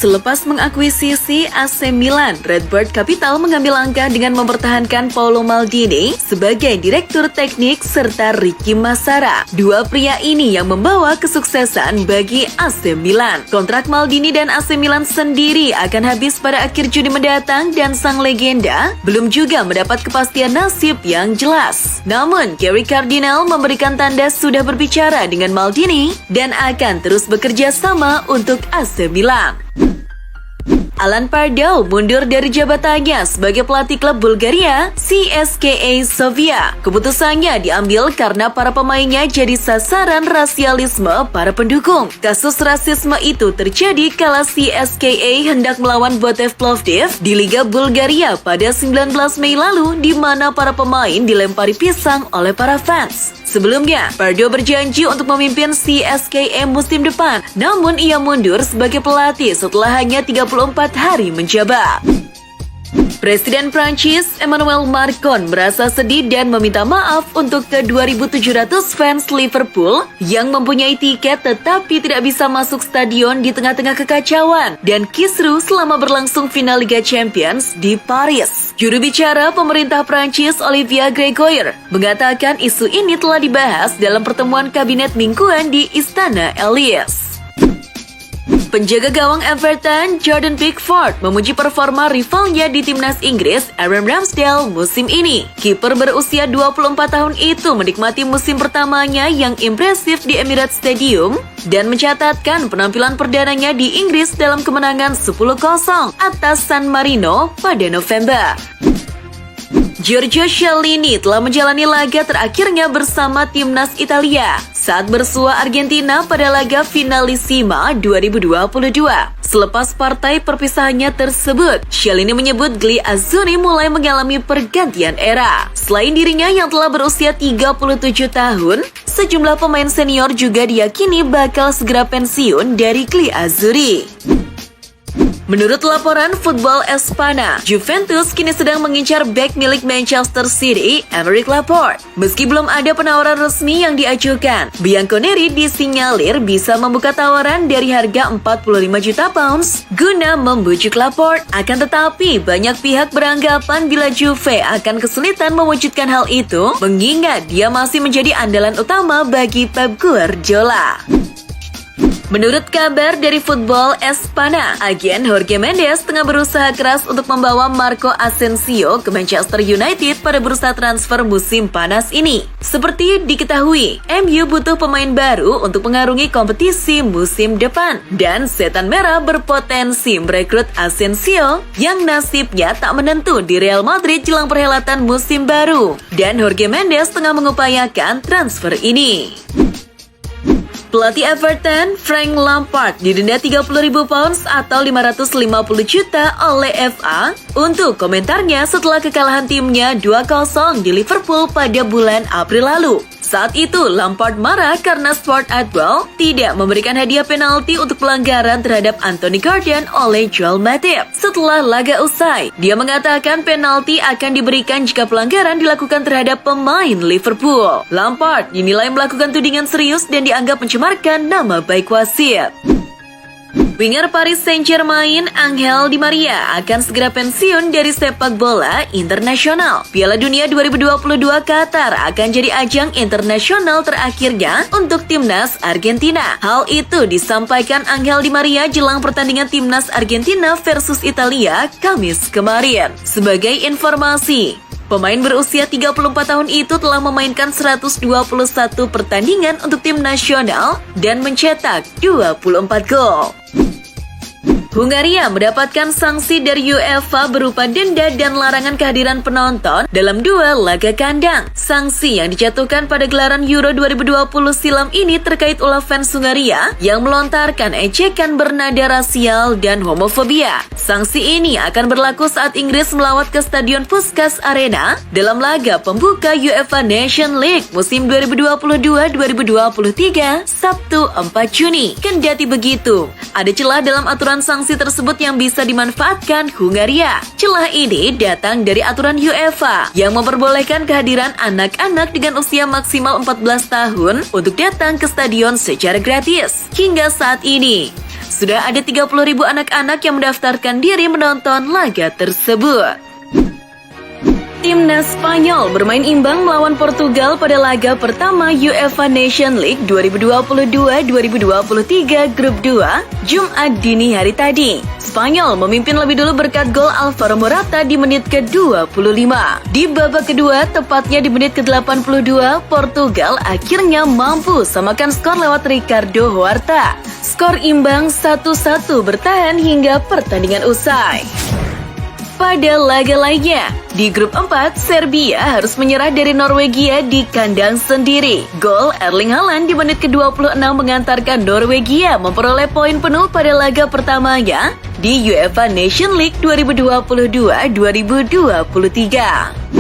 Selepas mengakuisisi AC Milan, Redbird Capital mengambil langkah dengan mempertahankan Paolo Maldini sebagai direktur teknik serta Ricky Massara. Dua pria ini yang membawa kesuksesan bagi AC Milan. Kontrak Maldini dan AC Milan sendiri akan habis pada akhir Juni mendatang dan sang legenda belum juga mendapat kepastian nasib yang jelas. Namun, Gary Cardinal memberikan tanda sudah berbicara dengan Maldini dan akan terus bekerja sama untuk AC Milan. Alan Pardew mundur dari jabatannya sebagai pelatih klub Bulgaria CSKA Sofia. Keputusannya diambil karena para pemainnya jadi sasaran rasialisme para pendukung. Kasus rasisme itu terjadi kala CSKA hendak melawan Botev Plovdiv di Liga Bulgaria pada 19 Mei lalu, di mana para pemain dilempari pisang oleh para fans. Sebelumnya, Pardew berjanji untuk memimpin CSKA musim depan, namun ia mundur sebagai pelatih setelah hanya 34 hari menjabat. Presiden Prancis Emmanuel Macron merasa sedih dan meminta maaf untuk ke 2.700 fans Liverpool yang mempunyai tiket tetapi tidak bisa masuk stadion di tengah-tengah kekacauan dan kisruh selama berlangsung final Liga Champions di Paris. Juru bicara pemerintah Prancis Olivier Grégoire mengatakan isu ini telah dibahas dalam pertemuan kabinet mingguan di Istana Elysee. Penjaga gawang Everton, Jordan Pickford, memuji performa rivalnya di timnas Inggris, Aaron Ramsdale, musim ini. Kiper berusia 24 tahun itu menikmati musim pertamanya yang impresif di Emirates Stadium dan mencatatkan penampilan perdananya di Inggris dalam kemenangan 10-0 atas San Marino pada November. Giorgio Chiellini telah menjalani laga terakhirnya bersama timnas Italia saat bersua Argentina pada laga Finalissima 2022. Selepas partai perpisahannya tersebut, Chiellini menyebut Gli Azzurri mulai mengalami pergantian era. Selain dirinya yang telah berusia 37 tahun, sejumlah pemain senior juga diyakini bakal segera pensiun dari Gli Azzurri. Menurut laporan Football Espana, Juventus kini sedang mengincar bek milik Manchester City, Aymeric Laporte. Meski belum ada penawaran resmi yang diajukan, Bianconeri disinyalir bisa membuka tawaran dari harga 45 juta pounds guna membujuk Laporte. Akan tetapi, banyak pihak beranggapan bila Juve akan kesulitan mewujudkan hal itu, mengingat dia masih menjadi andalan utama bagi Pep Guardiola. Menurut kabar dari Football Espana, agen Jorge Mendes tengah berusaha keras untuk membawa Marco Asensio ke Manchester United pada bursa transfer musim panas ini. Seperti diketahui, MU butuh pemain baru untuk mengarungi kompetisi musim depan, dan Setan Merah berpotensi merekrut Asensio yang nasibnya tak menentu di Real Madrid jelang perhelatan musim baru. Dan Jorge Mendes tengah mengupayakan transfer ini. Pelatih Everton, Frank Lampard, didenda 30.000 pounds atau 550 juta oleh FA untuk komentarnya setelah kekalahan timnya 2-0 di Liverpool pada bulan April lalu. Saat itu, Lampard marah karena Sport Adwell tidak memberikan hadiah penalti untuk pelanggaran terhadap Anthony Gordon oleh Joel Matip. Setelah laga usai, dia mengatakan penalti akan diberikan jika pelanggaran dilakukan terhadap pemain Liverpool. Lampard dinilai melakukan tudingan serius dan dianggap mencemarkan nama baik wasit. Winger Paris Saint-Germain, Angel Di Maria, akan segera pensiun dari sepak bola internasional. Piala Dunia 2022 Qatar akan jadi ajang internasional terakhirnya untuk timnas Argentina. Hal itu disampaikan Angel Di Maria jelang pertandingan timnas Argentina versus Italia Kamis kemarin. Sebagai informasi, pemain berusia 34 tahun itu telah memainkan 121 pertandingan untuk tim nasional dan mencetak 24 gol. Hungaria mendapatkan sanksi dari UEFA berupa denda dan larangan kehadiran penonton dalam 2 laga kandang. Sanksi yang dijatuhkan pada gelaran Euro 2020 silam ini terkait ulah fans Hungaria yang melontarkan ejekan bernada rasial dan homofobia. Sanksi ini akan berlaku saat Inggris melawat ke Stadion Puskás Arena dalam laga pembuka UEFA Nation League musim 2022-2023 Sabtu 4 Juni. Kendati begitu, ada celah dalam aturan sanksi tersebut yang bisa dimanfaatkan Hungaria. Celah ini datang dari aturan UEFA yang memperbolehkan kehadiran anak-anak dengan usia maksimal 14 tahun untuk datang ke stadion secara gratis. Hingga saat ini, Sudah ada 30.000 anak-anak yang mendaftarkan diri menonton laga tersebut. Timnas Spanyol bermain imbang melawan Portugal pada laga pertama UEFA Nation League 2022-2023 Grup 2, Jumat dini hari tadi. Spanyol memimpin lebih dulu berkat gol Alvaro Morata di menit ke-25. Di babak kedua, tepatnya di menit ke-82, Portugal akhirnya mampu samakan skor lewat Ricardo Horta. Skor imbang 1-1 bertahan hingga pertandingan usai. Pada laga lainnya, di grup 4, Serbia harus menyerah dari Norwegia di kandang sendiri. Gol Erling Haaland di menit ke-26 mengantarkan Norwegia memperoleh poin penuh pada laga pertamanya di UEFA Nation League 2022-2023.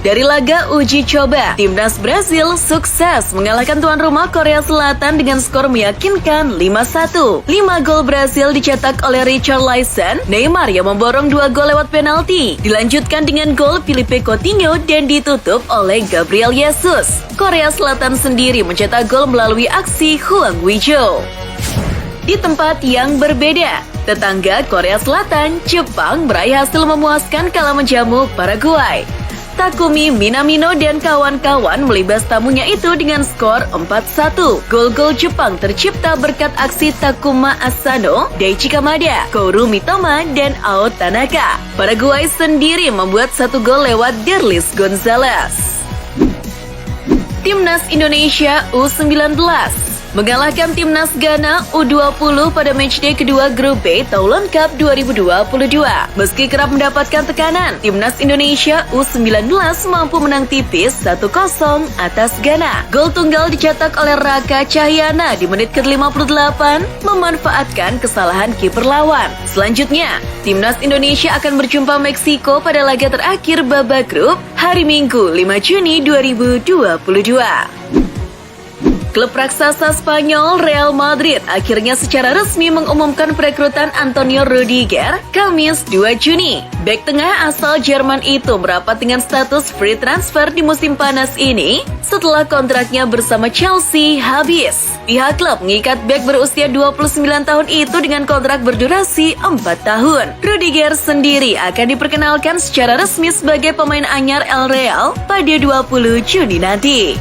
Dari laga uji coba, timnas Brasil sukses mengalahkan tuan rumah Korea Selatan dengan skor meyakinkan 5-1. 5 gol Brasil dicetak oleh Richarlison, Neymar yang memborong 2 gol lewat penalti. Dilanjutkan dengan gol Philippe Coutinho dan ditutup oleh Gabriel Jesus. Korea Selatan sendiri mencetak gol melalui aksi Hwang Ui-jo. Di tempat yang berbeda, tetangga Korea Selatan, Jepang meraih hasil memuaskan kala menjamu Paraguay. Takumi Minamino dan kawan-kawan melibas tamunya itu dengan skor 4-1. Gol-gol Jepang tercipta berkat aksi Takuma Asano, Daichi Kamada, Kouru Mitoma, dan Ao Tanaka. Paraguay sendiri membuat 1 gol lewat Derlis Gonzalez. Timnas Indonesia U19 mengalahkan timnas Ghana U20 pada matchday kedua Grup B Toulon Cup 2022. Meski kerap mendapatkan tekanan, timnas Indonesia U19 mampu menang tipis 1-0 atas Ghana. Gol tunggal dicetak oleh Raka Cahyana di menit ke-58, memanfaatkan kesalahan kiper lawan. Selanjutnya, timnas Indonesia akan berjumpa Meksiko pada laga terakhir babak grup hari Minggu 5 Juni 2022. Klub raksasa Spanyol Real Madrid akhirnya secara resmi mengumumkan perekrutan Antonio Rudiger Kamis 2 Juni. Bek tengah asal Jerman itu merapat dengan status free transfer di musim panas ini setelah kontraknya bersama Chelsea habis. Pihak klub mengikat bek berusia 29 tahun itu dengan kontrak berdurasi 4 tahun. Rudiger sendiri akan diperkenalkan secara resmi sebagai pemain anyar El Real pada 20 Juni nanti.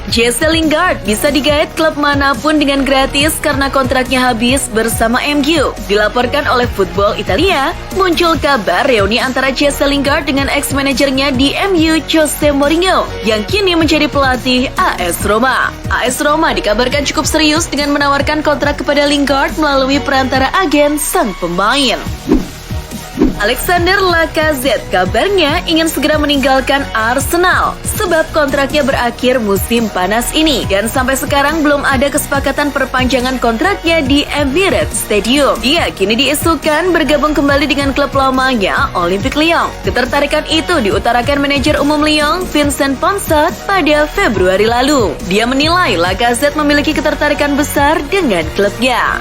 Jesse Lingard bisa digait klub manapun dengan gratis karena kontraknya habis bersama MU. Dilaporkan oleh Football Italia, muncul kabar reuni antara Jesse Lingard dengan ex-manajernya di MU Jose Mourinho yang kini menjadi pelatih AS Roma. AS Roma dikabarkan cukup serius dengan menawarkan kontrak kepada Lingard melalui perantara agen sang pemain. Alexander Lacazette kabarnya ingin segera meninggalkan Arsenal sebab kontraknya berakhir musim panas ini dan sampai sekarang belum ada kesepakatan perpanjangan kontraknya di Emirates Stadium. Dia kini diisukan bergabung kembali dengan klub lamanya Olympique Lyon. Ketertarikan itu diutarakan manajer umum Lyon Vincent Ponsat pada Februari lalu. Dia menilai Lacazette memiliki ketertarikan besar dengan klubnya.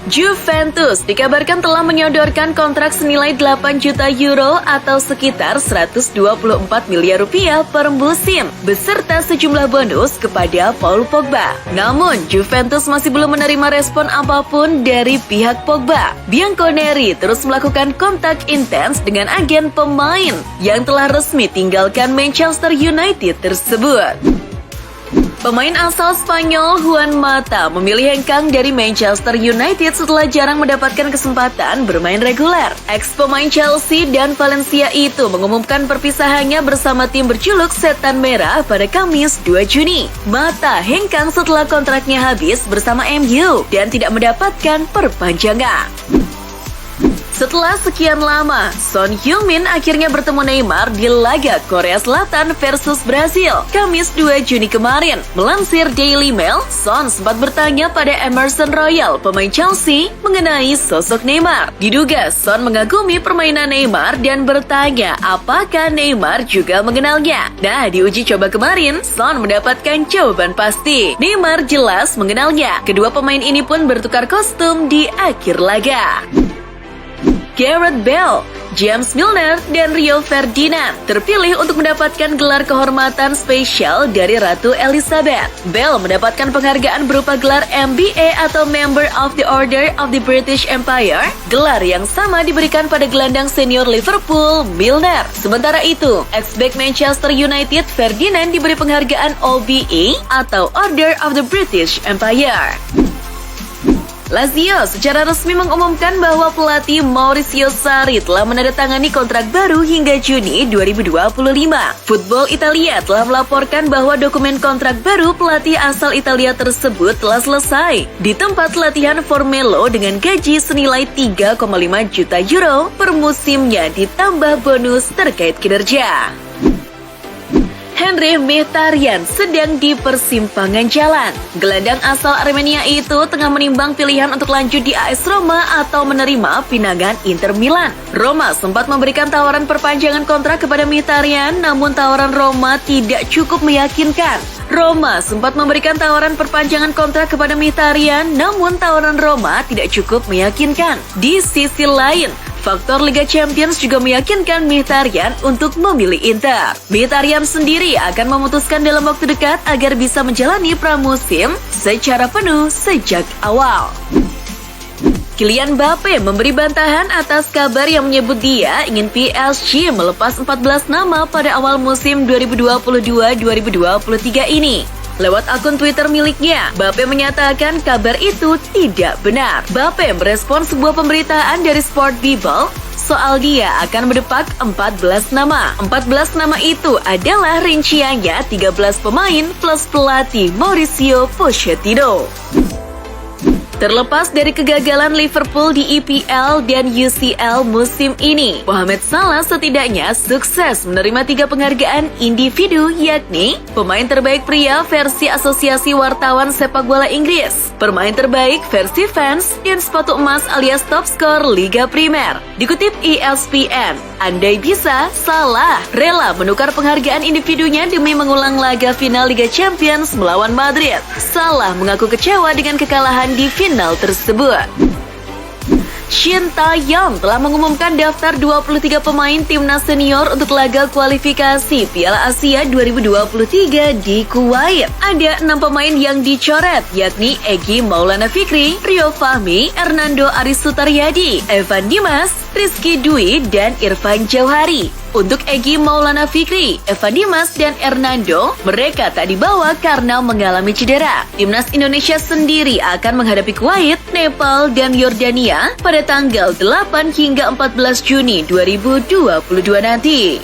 Juventus dikabarkan telah menyodorkan kontrak senilai 8 juta euro atau sekitar 124 miliar rupiah per musim, beserta sejumlah bonus kepada Paul Pogba. Namun, Juventus masih belum menerima respon apapun dari pihak Pogba. Bianconeri terus melakukan kontak intens dengan agen pemain yang telah resmi tinggalkan Manchester United tersebut. Pemain asal Spanyol Juan Mata memilih hengkang dari Manchester United setelah jarang mendapatkan kesempatan bermain reguler. Ex-pemain Chelsea dan Valencia itu mengumumkan perpisahannya bersama tim berjuluk Setan Merah pada Kamis 2 Juni. Mata hengkang setelah kontraknya habis bersama MU dan tidak mendapatkan perpanjangan. Setelah sekian lama, Son Heung-min akhirnya bertemu Neymar di laga Korea Selatan versus Brasil, Kamis 2 Juni kemarin. Melansir Daily Mail, Son sempat bertanya pada Emerson Royal, pemain Chelsea, mengenai sosok Neymar. Diduga Son mengagumi permainan Neymar dan bertanya apakah Neymar juga mengenalnya. Nah, di uji coba kemarin, Son mendapatkan jawaban pasti. Neymar jelas mengenalnya. Kedua pemain ini pun bertukar kostum di akhir laga. Gareth Bale James Milner dan Rio Ferdinand terpilih untuk mendapatkan gelar kehormatan spesial dari Ratu Elizabeth. Belle mendapatkan penghargaan berupa gelar MBE atau Member of the Order of the British Empire. Gelar yang sama diberikan pada gelandang senior Liverpool, Milner. Sementara itu, ex-back Manchester United Ferdinand diberi penghargaan OBE atau Order of the British Empire. Lazio secara resmi mengumumkan bahwa pelatih Maurizio Sarri telah menandatangani kontrak baru hingga Juni 2025. Football Italia telah melaporkan bahwa dokumen kontrak baru pelatih asal Italia tersebut telah selesai di tempat latihan Formelo dengan gaji senilai 3,5 juta euro per musimnya ditambah bonus terkait kinerja. Henrikh Mkhitaryan sedang di persimpangan jalan. Gelandang asal Armenia itu tengah menimbang pilihan untuk lanjut di AS Roma atau menerima pinangan Inter Milan. Roma sempat memberikan tawaran perpanjangan kontrak kepada Mkhitaryan, namun tawaran Roma tidak cukup meyakinkan. Roma sempat memberikan tawaran perpanjangan kontrak kepada Mkhitaryan, namun tawaran Roma tidak cukup meyakinkan. Di sisi lain, faktor Liga Champions juga meyakinkan Mkhitaryan untuk memilih Inter. Mkhitaryan sendiri akan memutuskan dalam waktu dekat agar bisa menjalani pramusim secara penuh sejak awal. Kylian Mbappe memberi bantahan atas kabar yang menyebut dia ingin PSG melepas 14 nama pada awal musim 2022-2023 ini. Lewat akun Twitter miliknya, Mbappe menyatakan kabar itu tidak benar. Mbappe merespon sebuah pemberitaan dari Sport Bible soal dia akan mendepak 14 nama. 14 nama itu adalah rinciannya 13 pemain plus pelatih Mauricio Pochettino. Terlepas dari kegagalan Liverpool di EPL dan UCL musim ini, Mohamed Salah setidaknya sukses menerima 3 penghargaan individu, yakni pemain terbaik pria versi Asosiasi Wartawan Sepak Bola Inggris, pemain terbaik versi fans, dan sepatu emas alias top skor Liga Primer. Dikutip ESPN, andai bisa, Salah rela menukar penghargaan individunya demi mengulang laga final Liga Champions melawan Madrid. Salah mengaku kecewa dengan kekalahan di final tersebut. Shin Tae-yong telah mengumumkan daftar 23 pemain timnas senior untuk laga kualifikasi Piala Asia 2023 di Kuwait. Ada 6 pemain yang dicoret, yakni Egy Maulana Fikri, Rio Fahmi, Hernando Aris Sutaryadi, Evan Dimas, Rizky Dwi, dan Irfan Jauhari. Untuk Egy Maulana Fikri, Evan Dimas, dan Hernando, mereka tak dibawa karena mengalami cedera. Timnas Indonesia sendiri akan menghadapi Kuwait, Nepal, dan Yordania pada tanggal 8 hingga 14 Juni 2022 nanti.